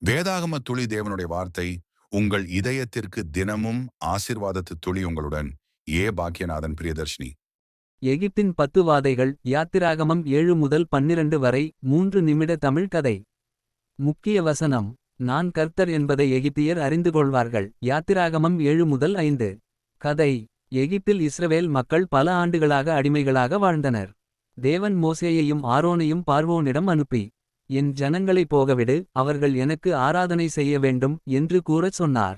வேதாகம துளி தேவனுடைய வார்த்தை உங்கள் இதயத்திற்கு தினமும் ஆசீர்வாதத்து துளி உங்களுடன். பாக்கியநாதன் பிரியதர்ஷினி. எகிப்தின் 10 வாதைகள். யாத்திராகமம் 7 முதல் 12 வரை 3 நிமிட தமிழ் கதை. முக்கிய வசனம்: நான் கர்த்தர் என்பதை எகிப்தியர் அறிந்து கொள்வார்கள். யாத்திராகமம் 7 முதல் 5. கதை: எகிப்தில் இஸ்ரவேல் மக்கள் பல ஆண்டுகளாக அடிமைகளாக வாழ்ந்தனர். தேவன் மோசேயையும் ஆரோனையும் பார்வோனிடம் அனுப்பி, என் ஜனங்களை போகவிடு, அவர்கள் எனக்கு ஆராதனை செய்ய வேண்டும் என்று கூறச் சொன்னார்.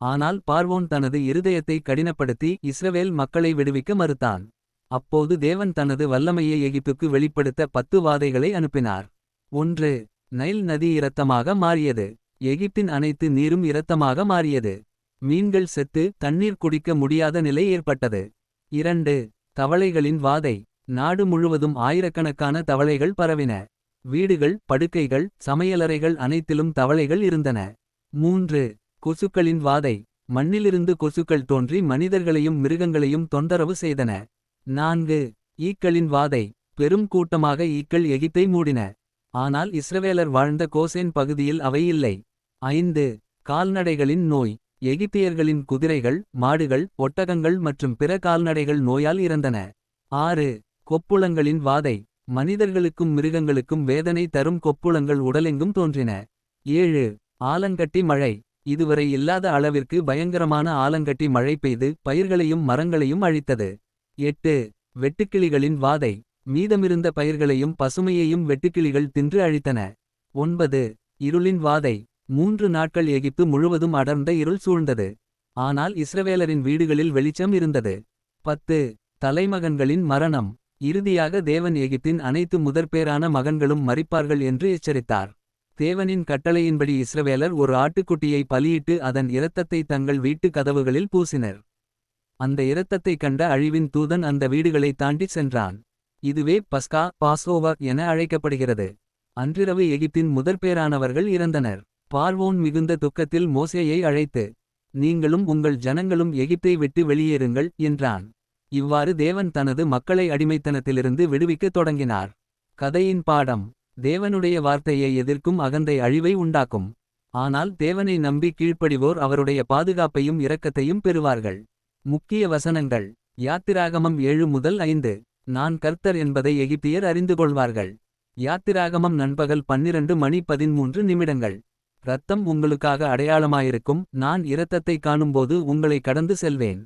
ஆனால் பார்வோன் தனது இருதயத்தை கடினப்படுத்தி இஸ்ரவேல் மக்களை விடுவிக்க மறுத்தான். அப்போது தேவன் தனது வல்லமையை எகிப்துக்கு வெளிப்படுத்த 10 வாதைகளை அனுப்பினார். 1. நைல் நதி இரத்தமாக மாறியது. எகிப்தின் அனைத்து நீரும் இரத்தமாக மாறியது. மீன்கள் செத்து தண்ணீர் குடிக்க முடியாத நிலை ஏற்பட்டது. 2. தவளைகளின் வாதை. நாடு முழுவதும் ஆயிரக்கணக்கான தவளைகள் பரவின. வீடுகள், படுக்கைகள், சமையலறைகள் அனைத்திலும் தவளைகள் இருந்தன. 3. கொசுக்களின் வாதை. மண்ணிலிருந்து கொசுக்கள் தோன்றி மனிதர்களையும் மிருகங்களையும் தொந்தரவு செய்தன. 4. ஈக்களின் வாதை. பெரும் கூட்டமாக ஈக்கள் எகிப்தை மூடின. ஆனால் இஸ்ரவேலர் வாழ்ந்த கோசேன் பகுதியில் அவை இல்லை. 5. கால்நடைகளின் நோய். எகிப்தியர்களின் குதிரைகள், மாடுகள், ஒட்டகங்கள் மற்றும் பிற கால்நடைகள் நோயால் இறந்தன. 6. கொப்புளங்களின் வாதை. மனிதர்களுக்கும் மிருகங்களுக்கும் வேதனை தரும் கொப்புளங்கள் உடலெங்கும் தோன்றின. 7. ஆலங்கட்டி மழை. இதுவரை இல்லாத அளவிற்கு பயங்கரமான ஆலங்கட்டி மழை பெய்து பயிர்களையும் மரங்களையும் அழித்தது. 8. வெட்டுக்கிளிகளின் வாதை. மீதமிருந்த பயிர்களையும் பசுமையையும் வெட்டுக்கிளிகள் தின்று அழித்தன. 9. இருளின் வாதை. 3 நாட்கள் எகிப்து முழுவதும் அடர்ந்த இருள் சூழ்ந்தது. ஆனால் இஸ்ரவேலரின் வீடுகளில் வெளிச்சம் இருந்தது. 10. தலைமகன்களின் மரணம். இறுதியாக தேவன் எகிப்தின் அனைத்து முதற்பேறான மகன்களும் மரிப்பார்கள் என்று எச்சரித்தார். தேவனின் கட்டளையின்படி இஸ்ரவேலர் ஒரு ஆட்டுக்குட்டியை பலியிட்டு அதன் இரத்தத்தை தங்கள் வீட்டு கதவுகளில் பூசினர். அந்த இரத்தத்தை கண்ட அழிவின் தூதன் அந்த வீடுகளை தாண்டிச் சென்றான். இதுவே பஸ்கா, பாஸ்ஓவர் என அழைக்கப்படுகிறது. அன்றிரவு எகிப்தின் முதற்பேறானவர்கள் இறந்தனர். பார்வோன் மிகுந்த துக்கத்தில் மோசேயை அழைத்து, நீங்களும் உங்கள் ஜனங்களும் எகிப்தை விட்டு வெளியேறுங்கள் என்றான். இவ்வாறு தேவன் தனது மக்களை அடிமைத்தனத்திலிருந்து விடுவிக்கத் தொடங்கினார். கதையின் பாடம்: தேவனுடைய வார்த்தையை எதிர்க்கும் அகந்தை அழிவை உண்டாக்கும். ஆனால் தேவனை நம்பி கீழ்ப்படிவோர் அவருடைய பாதுகாப்பையும் இரக்கத்தையும் பெறுவார்கள். முக்கிய வசனங்கள்: யாத்திராகமம் 7 முதல் 5. நான் கர்த்தர் என்பதை எகிப்தியர் அறிந்து கொள்வார்கள். யாத்திராகமம் நண்பகல் 12:13. இரத்தம் உங்களுக்காக அடையாளமாயிருக்கும், நான் இரத்தத்தை காணும்போது உங்களை கடந்து செல்வேன்.